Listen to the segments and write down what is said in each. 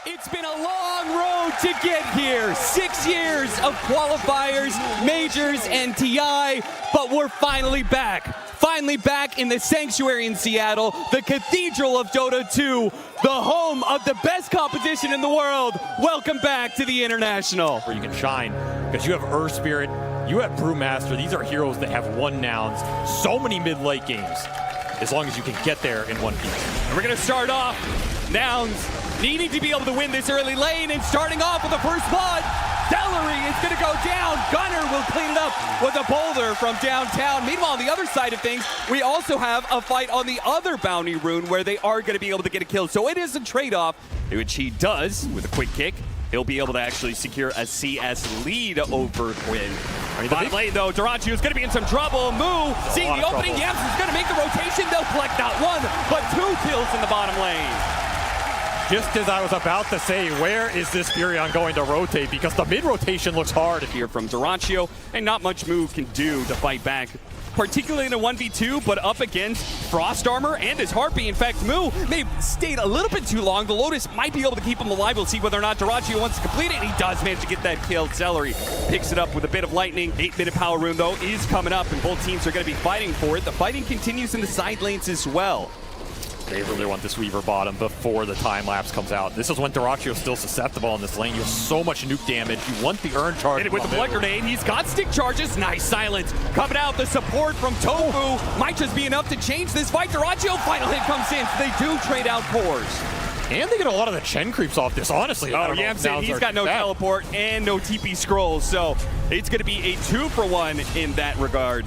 It's been a long road to get here. 6 years of qualifiers, majors, and TI, but we're finally back. Finally back in the Sanctuary in Seattle, the Cathedral of Dota 2, the home of the best competition in the world. Welcome back to the International. Where you can shine, because you have Earth Spirit, you have Brewmaster. These are heroes that have won Nouns so many mid-late games, as long as you can get there in one piece. And we're going to start off Nouns needing to be able to win this early lane, and starting off with the first blood. Celery is going to go down. Gunner will clean it up with a boulder from downtown. Meanwhile, on the other side of things, we also have a fight on the other bounty rune where they are going to be able to get a kill. So it is a trade-off, which he does with a quick kick. He'll be able to actually secure a CS lead over Quinn. Bottom lane, though, Duracio is going to be in some trouble. Moo, seeing the opening, Yams is going to make the rotation. They'll collect not one, but 2 kills in the bottom lane. Just as I was about to say, where is this Furion going to rotate? Because the mid-rotation looks hard. Here from Duracio, and not much Moo can do to fight back, particularly in a 1v2, but up against Frost Armor and his Harpy. In fact, Moo may have stayed a little bit too long. The Lotus might be able to keep him alive. We'll see whether or not Duracio wants to complete it, and he does manage to get that kill. Celery picks it up with a bit of lightning. 8-minute power rune, though, is coming up, and both teams are going to be fighting for it. The fighting continues in the side lanes as well. They really want this Weaver bottom before the time lapse comes out. This is when Duracio's still susceptible in this lane. You have so much nuke damage. You want the urn charge. Hit it with the blood grenade. He's got stick charges. Nice silence. Coming out, the support from Tofu might just be enough to change this fight. Duracio, final hit comes in. So they do trade out cores. And they get a lot of the Chen creeps off this, honestly. Oh, yeah, I'm saying he's got no teleport and no TP scrolls. So it's going to be a 2-for-1 in that regard.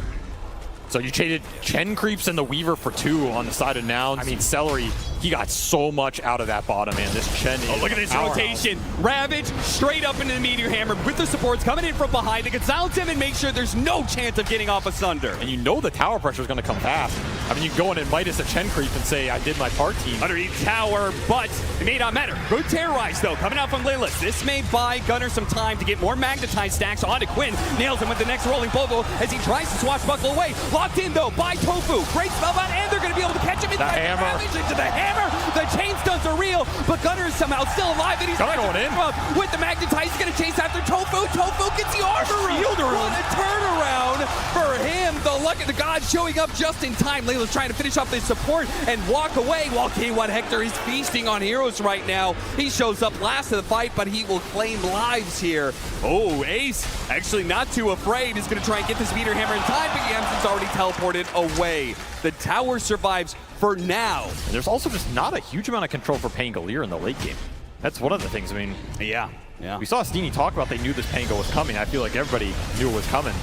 So you traded Chen creeps and the Weaver for 2 on the side of Nouns. I mean, Celery, he got so much out of that bottom, man. This Chen is look at this rotation. Ravage straight up into the Meteor Hammer with the supports coming in from behind. They can silence him and make sure there's no chance of getting off Asunder. And you know the tower pressure is going to come fast. I mean, you can go in and Midas a Chen creep and say, I did my part, team. Underneath tower, but it may not matter. Good Terrorize, though, coming out from Lilith. This may buy Gunner some time to get more magnetized stacks onto Quinn. Nails him with the next rolling bobo as he tries to swashbuckle away. Locked in, though, by Tofu. Great spellbound, and they're going to be able to catch him in the hammer. Into the hammer. The chain stunts are real, but Gunner is somehow still alive, and he's going in with the magnetize. He's going to chase after Tofu. Tofu gets the armor room. What a turnaround for him. The luck of the gods showing up just in time. Layla's trying to finish off this support and walk away while K1 Hector is feasting on heroes right now. He shows up last of the fight, but he will claim lives here. Oh, Ace actually not too afraid. He's going to try and get this Meteor Hammer in time, but Yamson's already teleported away. The tower survives for now. And there's also just not a huge amount of control for Pangolier in the late game. That's one of the things. I mean, yeah. We saw Steenie talk about they knew this Pango was coming. I feel like everybody knew it was coming.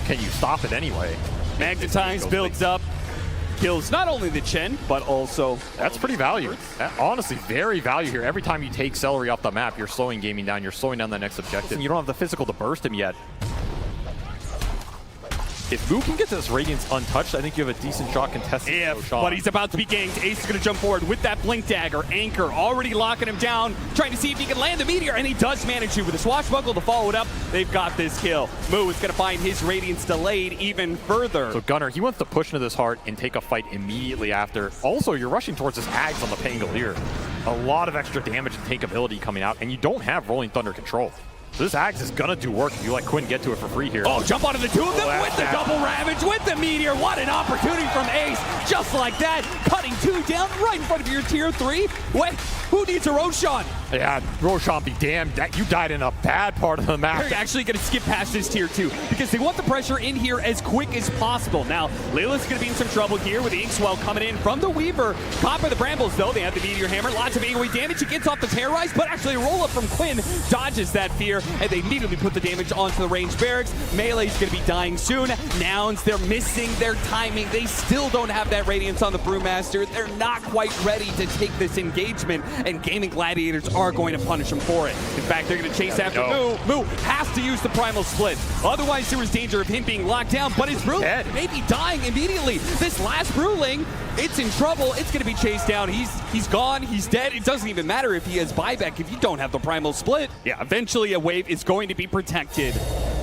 Can you stop it anyway? Magnetize builds up. Kills not only the Chen, but also... That's pretty value. Honestly, very value here. Every time you take Celery off the map, you're slowing gaming down. You're slowing down the next objective. And you don't have the physical to burst him yet. If Moo can get this Radiance untouched, I think you have a decent shot contested. But he's about to be ganked. Ace is going to jump forward with that Blink Dagger. Anchor already locking him down, trying to see if he can land the Meteor, and he does manage to with a swashbuckle to follow it up. They've got this kill. Moo is going to find his Radiance delayed even further. So Gunner, he wants to push into this heart and take a fight immediately after. Also, you're rushing towards this Ags on the Pangolier. A lot of extra damage and takeability coming out, and you don't have Rolling Thunder control. So this Axe is gonna do work if you let Quinn get to it for free here. Oh, jump onto the 2 of them with the double Ravage, with the Meteor. What an opportunity from Ace. Just like that, cutting 2 down right in front of your tier 3. Wait, who needs a Roshan? Yeah, Roshan be damned. You died in a bad part of the map. They're actually gonna skip past this tier 2 because they want the pressure in here as quick as possible. Now, Layla's gonna be in some trouble here with the Inkswell coming in from the Weaver. Caught by the Brambles, though. They have the Meteor Hammer. Lots of AoE damage. He gets off the Terrorize, but actually a roll-up from Quinn dodges that fear, and they immediately put the damage onto the ranged barracks. Melee's going to be dying soon. Nouns, they're missing their timing. They still don't have that Radiance on the Brewmaster. They're not quite ready to take this engagement, and Gaming Gladiators are going to punish them for it. In fact, they're going to chase after Moo. Moo has to use the Primal Split. Otherwise, there was danger of him being locked down, but his Brew may be dying immediately. This last Brewling, it's in trouble. It's going to be chased down. He's gone. He's dead. It doesn't even matter if he has buyback if you don't have the Primal Split. Yeah, eventually a wave is going to be protected.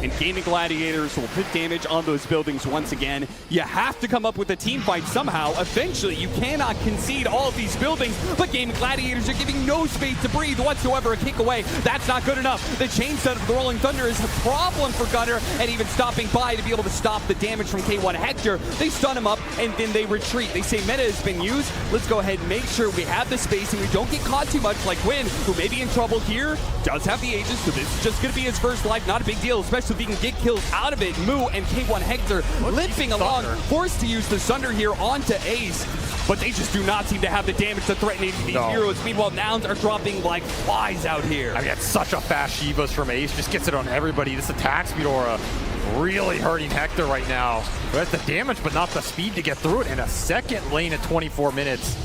and GAIMIN Gladiators will put damage on those buildings once again. You have to come up with a team fight somehow. Eventually, you cannot concede all of these buildings, but GAIMIN Gladiators are giving no space to breathe whatsoever. A kick away, that's not good enough. The chain stun of the Rolling Thunder is a problem for Gunner, and even stopping by to be able to stop the damage from K1 Hector. They stun him up, and then they retreat. They say meta has been used. Let's go ahead and make sure we have the space and we don't get caught too much, like Quinn, who may be in trouble here, does have the Aegis, so this is just going to be his first life. Not a big deal, especially if he can get kills out of it. Moo and K1 Hector limping along, forced to use the Sunder here onto Ace, but they just do not seem to have the damage to threaten these heroes. Meanwhile, Nouns are dropping like flies out here. I mean, it's such a fast Shivas from Ace, just gets it on everybody. This attack speed aura really hurting Hector right now. Who has the damage, but not the speed to get through it, and a second lane at 24 minutes.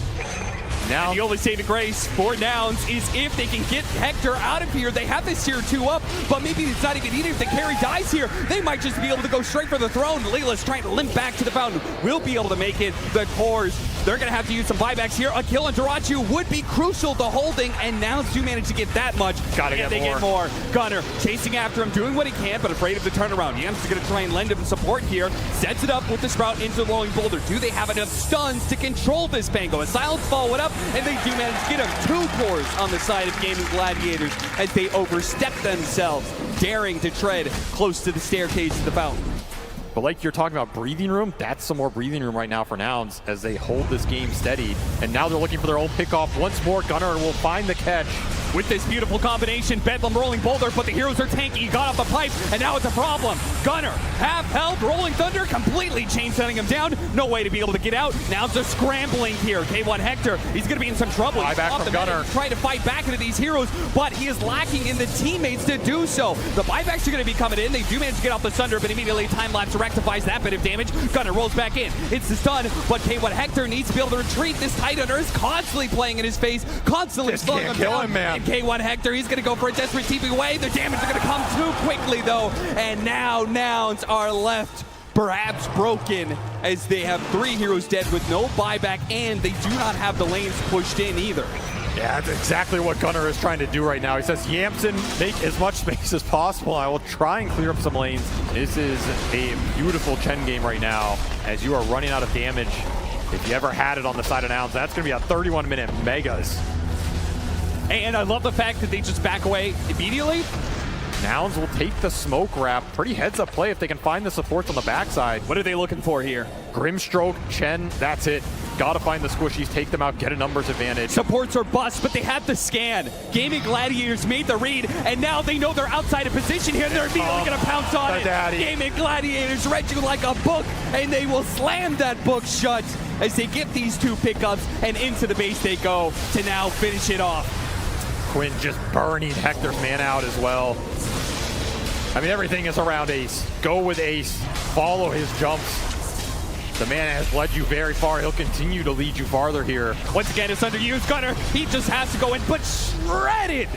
Now, and the only saving grace for Nouns is if they can get Hector out of here. They have this tier 2 up, but maybe it's not even needed. If the carry dies here, they might just be able to go straight for the throne. Layla's trying to limp back to the fountain. Will be able to make it. The cores, they're going to have to use some buybacks here. A kill on Jirachu would be crucial to holding, and Nouns do manage to get that much. Gotta get more. Gunner chasing after him, doing what he can, but afraid of the turnaround. Yams is going to try and lend him support here. Sets it up with the Sprout into the rolling boulder. Do they have enough stuns to control this Pango? A silence fall went up, and they do manage to get him 2 cores on the side of GAIMIN Gladiators as they overstep themselves, daring to tread close to the staircase of the fountain. But like you're talking about breathing room, that's some more breathing room right now for Nouns as they hold this game steady. And now they're looking for their own pickoff. Once more, Gunner will find the catch. With this beautiful combination, Bedlam rolling boulder, but the heroes are tanky. Got off the pipe, and now it's a problem. Gunner, half health, Rolling Thunder, completely chain setting him down. No way to be able to get out. Now it's a scrambling here. K1 Hector, he's going to be in some trouble. He's back off from the Gunner. Trying to fight back into these heroes, but he is lacking in the teammates to do so. The buybacks are going to be coming in. They do manage to get off the Sunder, but immediately time-lapse rectifies that bit of damage. Gunner rolls back in. It's the stun, but K1 Hector needs to be able to retreat. This Tidehunter is constantly playing in his face, constantly slowing him down. And K1 Hector, he's going to go for a desperate TP away. The damage is going to come too quickly, though. And now Nouns are left perhaps broken as they have 3 heroes dead with no buyback, and they do not have the lanes pushed in either. Yeah, that's exactly what Gunner is trying to do right now. He says, Yamson, make as much space as possible. I will try and clear up some lanes. This is a beautiful Chen game right now as you are running out of damage. If you ever had it on the side of Nouns, that's going to be a 31-minute megas. And I love the fact that they just back away immediately. Nouns will take the smoke wrap. Pretty heads-up play if they can find the supports on the backside. What are they looking for here? Grimstroke, Chen, that's it. Gotta find the squishies, take them out, get a numbers advantage. Supports are bust, but they have the scan. GAIMIN Gladiators made the read, and now they know they're outside of position here, and they're immediately gonna pounce on it. GAIMIN Gladiators read you like a book, and they will slam that book shut as they get these 2 pickups, and into the base they go to now finish it off. Quinn just burning Hector's man out as well. I mean, everything is around Ace. Go with Ace, follow his jumps. The man has led you very far. He'll continue to lead you farther here. Once again, it's underused. Gunner, he just has to go in, but shredded.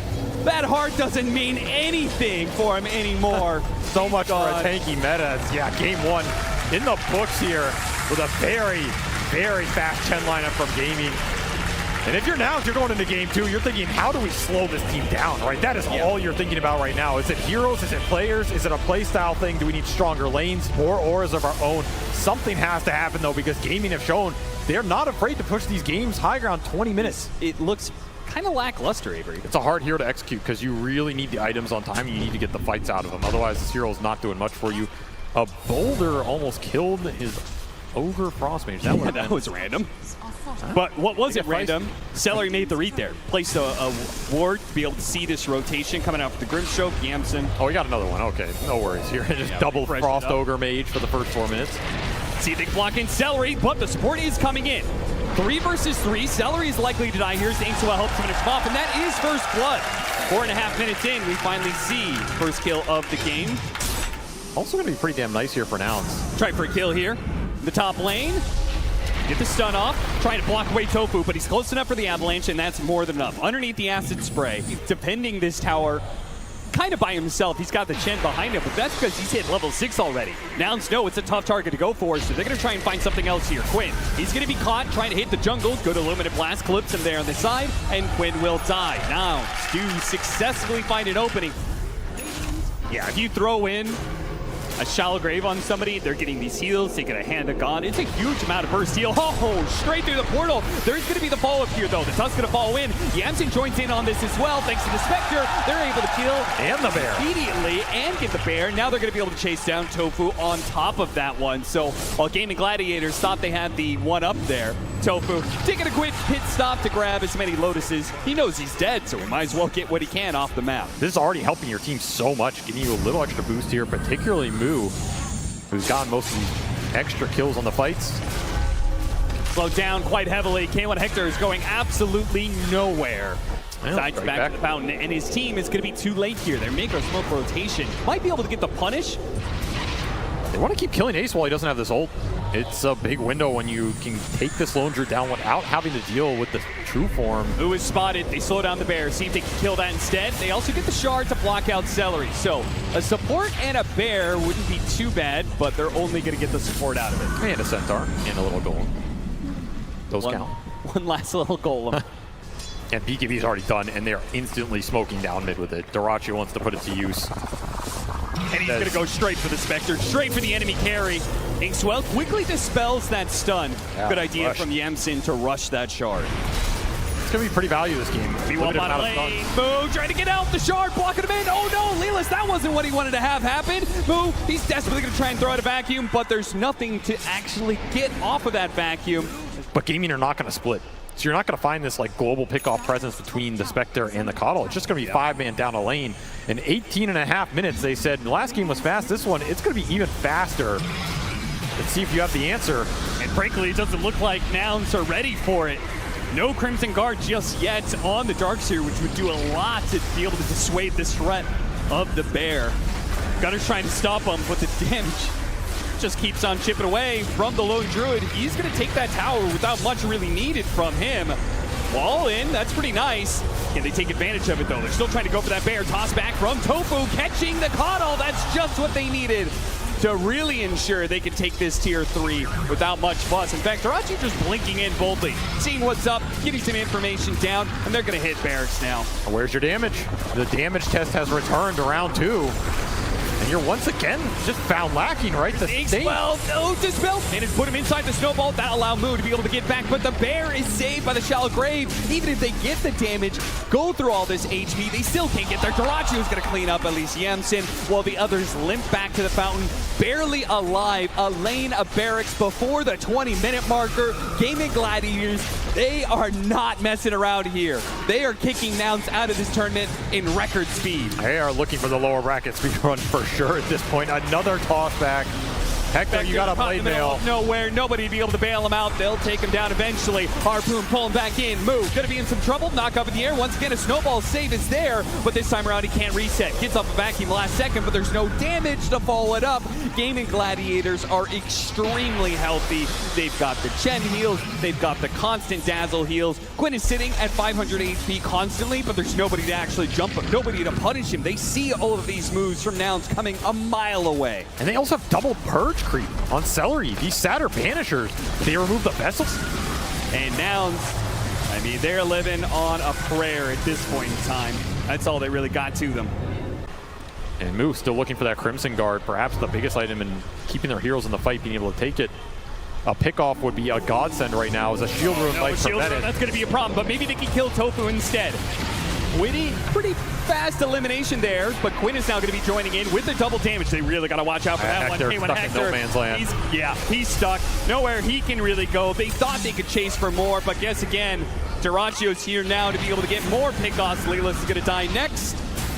That heart doesn't mean anything for him anymore. So much for a tanky meta. Yeah, game 1 in the books here with a very, very fast Chen lineup from GAIMIN. And if you're Nouns, you're going into game 2, you're thinking, how do we slow this team down, right? That is all you're thinking about right now. Is it heroes? Is it players? Is it a play style thing? Do we need stronger lanes? More auras of our own? Something has to happen, though, because GAIMIN have shown they're not afraid to push these games high ground 20 minutes. It looks kind of lackluster, Avery. It's a hard hero to execute because you really need the items on time. You need to get the fights out of them. Otherwise, this hero is not doing much for you. A boulder almost killed his Ogre Frostmage. That was random. But what was it random? Celery made the read there. Placed a ward to be able to see this rotation coming out with the Grimstroke, Yamson. Oh, we got another one. Okay, no worries here. Just double Frost Ogre Mage for the first 4 minutes. See if they can block in Celery, but the support is coming in. 3 versus 3. Celery is likely to die here. Ainslewell helps finish him off, and that is first blood. 4.5 minutes in, we finally see first kill of the game. Also going to be pretty damn nice here for Nouns. Try for a kill here. The top lane. Get the stun off, trying to block away Tofu, but he's close enough for the avalanche, and that's more than enough. Underneath the acid spray, defending this tower kind of by himself. He's got the Chen behind him, but that's because he's hit level 6 already. Nouns know it's a tough target to go for, so they're going to try and find something else here. Quinn, he's going to be caught trying to hit the jungle. Good Illuminate Blast, clips him there on the side, and Quinn will die. Nouns do successfully find an opening. Yeah, if you throw in a shallow grave on somebody, they're getting these heals, they get a hand of God. It's a huge amount of burst heal. Oh, straight through the portal. There's going to be the follow-up here, though. The Tusk's going to follow in. Yamsen joins in on this as well. Thanks to the Spectre, they're able to kill And the bear. immediately and get the bear. Now they're going to be able to chase down Tofu on top of that one. So while GAIMIN Gladiators thought they had the one up there, Tofu taking a quick pit stop to grab as many Lotuses. He knows he's dead, so he might as well get what he can off the map. This is already helping your team so much, giving you a little extra boost here, particularly Moo, who's gotten most of these extra kills on the fights. Slowed down quite heavily. K1 Hector is going absolutely nowhere. Well, Sides right back to the fountain, and his team is going to be too late here. They're making a smoke rotation. Might be able to get the punish. They want to keep killing Ace while he doesn't have this ult. It's a big window when you can take this Lone Druid down without having to deal with the true form. Who is spotted? They slow down the bear. See if they can kill that instead. They also get the shard to block out Celery. So a support and a bear wouldn't be too bad, but they're only going to get the support out of it. And a Centaur and a little golem. Those count. One last little golem. And BKB's already done, and they're instantly smoking down mid with it. Dyrachyo wants to put it to use. And he's going to go straight for the Spectre, straight for the enemy carry. Inkswell quickly dispels that stun. Yeah, Good idea rush. from Yamsen to rush that shard. It's going to be pretty value this game. B1 bottom lane. Moo trying to get out the shard, blocking him in. Oh no, Lelis, that wasn't what he wanted to have happen. Moo, he's desperately going to try and throw out a vacuum, but there's nothing to actually get off of that vacuum. But GAIMIN are not going to split. So you're not going to find this like global pickoff presence between the Spectre and the Coddle. It's just going to be 5-man down a lane. In 18.5 minutes, they said the last game was fast. This one, it's going to be even faster. Let's see if you have the answer. And frankly, it doesn't look like Nouns are ready for it. No Crimson Guard just yet on the Darkseer, which would do a lot to be able to dissuade this threat of the bear. Gunner's trying to stop him, but the damage just keeps on chipping away from the Lone Druid. He's going to take that tower without much really needed from him. All in, that's pretty nice. Can they take advantage of it though? They're still trying to go for that bear. Toss back from Tofu, catching the Coddle. That's just what they needed to really ensure they could take this tier 3 without much fuss. In fact, Dyrachyo just blinking in boldly, seeing what's up, getting some information down, and they're going to hit barracks now. Where's your damage? The damage test has returned to round 2. And you're once again just found lacking, right? The state. Well, no, dispel. And it's put him inside the snowball. That allowed Moo to be able to get back, but the bear is saved by the shallow grave. Even if they get the damage, go through all this HP, they still can't get there. Dyrachyo is going to clean up at least Yamsen, while the others limp back to the fountain, barely alive. A lane of barracks before the 20-minute marker. GAIMIN Gladiators, they are not messing around here. They are kicking Nouns out of this tournament in record speed. They are looking for the lower bracket speed run for sure at this point. Another toss back. Hector, you got a blade mail. Nowhere, nobody to be able to bail him out. They'll take him down eventually. Harpoon pulling back in. Moo gonna be in some trouble. Knock up in the air. Once again, a snowball save is there, but this time around he can't reset. Gets off a vacuum last second, but there's no damage to follow it up. GAIMIN Gladiators are extremely healthy. They've got the Chen heals. They've got the constant Dazzle heals. Quinn is sitting at 500 HP constantly, but there's nobody to actually jump him, nobody to punish him. They see all of these moves from Nouns coming a mile away. And they also have double purge creep on Celery. These Satyr Banishers, they remove the vessels. And Nouns, I mean, they're living on a prayer at this point in time. That's all they really got to them. And Moo still looking for that Crimson Guard, perhaps the biggest item in keeping their heroes in the fight, being able to take it. A pickoff would be a godsend right now as a shield rune might prevent it. That's going to be a problem, but maybe they can kill Tofu instead. Witty, pretty fast elimination there, but Quinn is now going to be joining in with the double damage. They really got to watch out for that one. Hector stuck in no man's land. He's stuck. Nowhere he can really go. They thought they could chase for more, but guess again, Dyrachyo's here now to be able to get more pickoffs. Lelis is going to die next.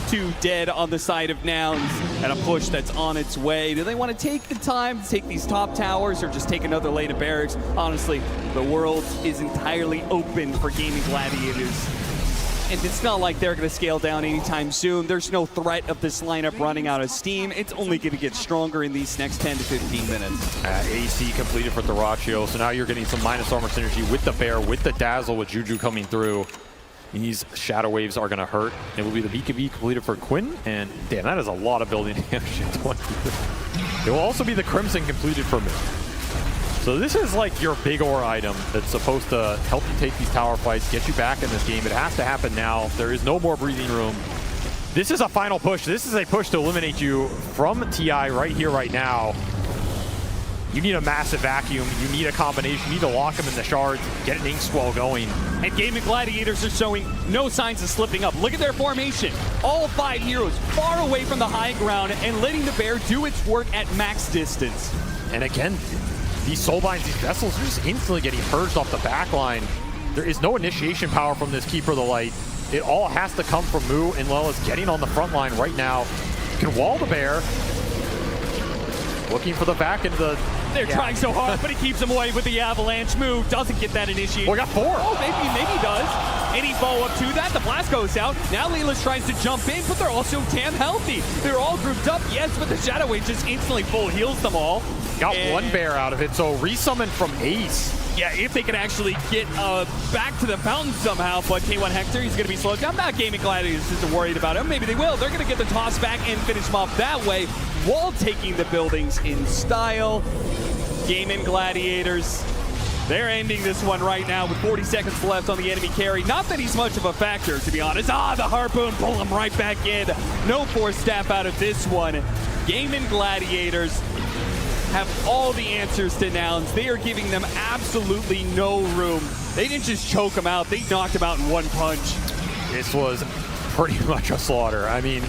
2 dead on the side of Nouns, and a push that's on its way. Do they want to take the time to take these top towers or just take another lane of barracks? Honestly, the world is entirely open for GAIMIN Gladiators. And it's not like they're going to scale down anytime soon. There's no threat of this lineup running out of steam. It's only going to get stronger in these next 10 to 15 minutes. AC completed for Dyrachyo, so now you're getting some minus armor synergy with the bear, with the Dazzle, with Juju coming through. These Shadow Waves are going to hurt. It will be the BKB completed for Quinn, and damn, that is a lot of building damage in 20. It will also be the Crimson completed for me. So this is like your big ore item that's supposed to help you take these tower fights, get you back in this game. It has to happen now. There is no more breathing room. This is a final push. This is a push to eliminate you from TI right here, right now. You need a massive vacuum. You need a combination. You need to lock him in the shards, get an ink swell going. And GAIMIN Gladiators are showing no signs of slipping up. Look at their formation. All 5 heroes far away from the high ground and letting the bear do its work at max distance. And again, these soulbinds, these vessels are just instantly getting purged off the back line. There is no initiation power from this Keeper of the Light. It all has to come from Moo, and Lella's getting on the front line right now. You can wall the bear. Looking for the back into the... They're trying so hard, but he keeps them away with the avalanche move. Doesn't get that initiation. Oh, we got 4. Oh, maybe he does. Any follow up to that. The blast goes out. Now Leela's tries to jump in, but they're also damn healthy. They're all grouped up, yes, but the Shadow Wave just instantly full heals them all. Got one bear out of it, so resummon from Ace. Yeah, if they can actually get back to the fountain somehow, but K1 Hector, he's going to be slowed down. Not GAIMIN Gladiators isn't worried about him. Maybe they will. They're going to get the toss back and finish him off that way while taking the buildings in style. GAIMIN Gladiators, they're ending this one right now with 40 seconds left on the enemy carry. Not that he's much of a factor, to be honest. The Harpoon, pull him right back in. No force staff out of this one. GAIMIN Gladiators have all the answers to Nouns. They are giving them absolutely no room. They didn't just choke them out, they knocked them out in one punch. This was pretty much a slaughter. I mean,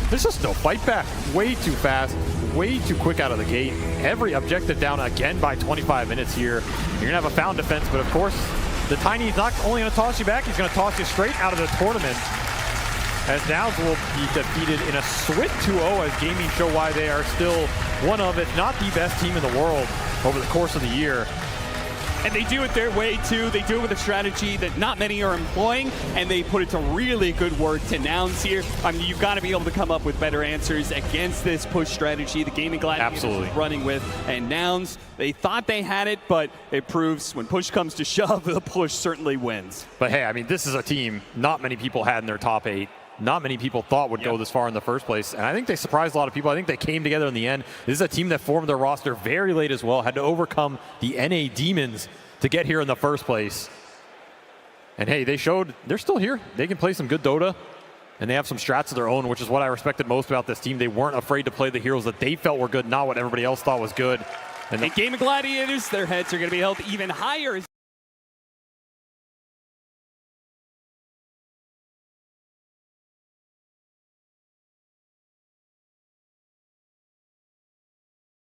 there's just no fight back. Way too fast, way too quick out of the gate. Every objective down again by 25 minutes here. You're gonna have a found defense, but of course, the Tiny's not only gonna toss you back, he's gonna toss you straight out of the tournament. As Nouns will be defeated in a swift 2-0 as GAIMIN show why they are still one of, if not the best team in the world over the course of the year. And they do it their way too. They do it with a strategy that not many are employing, and they put it to really good work to Nouns here. I mean, you've got to be able to come up with better answers against this push strategy the GAIMIN Gladiators is running with. And Nouns, they thought they had it, but it proves when push comes to shove, the push certainly wins. But hey, I mean, this is a team not many people had in their top 8. Not many people thought would go this far in the first place. And I think they surprised a lot of people. I think they came together in the end. This is a team that formed their roster very late as well, had to overcome the NA Demons to get here in the first place. And hey, they showed they're still here. They can play some good Dota, and they have some strats of their own, which is what I respected most about this team. They weren't afraid to play the heroes that they felt were good, not what everybody else thought was good. And GAIMIN Gladiators, their heads are going to be held even higher.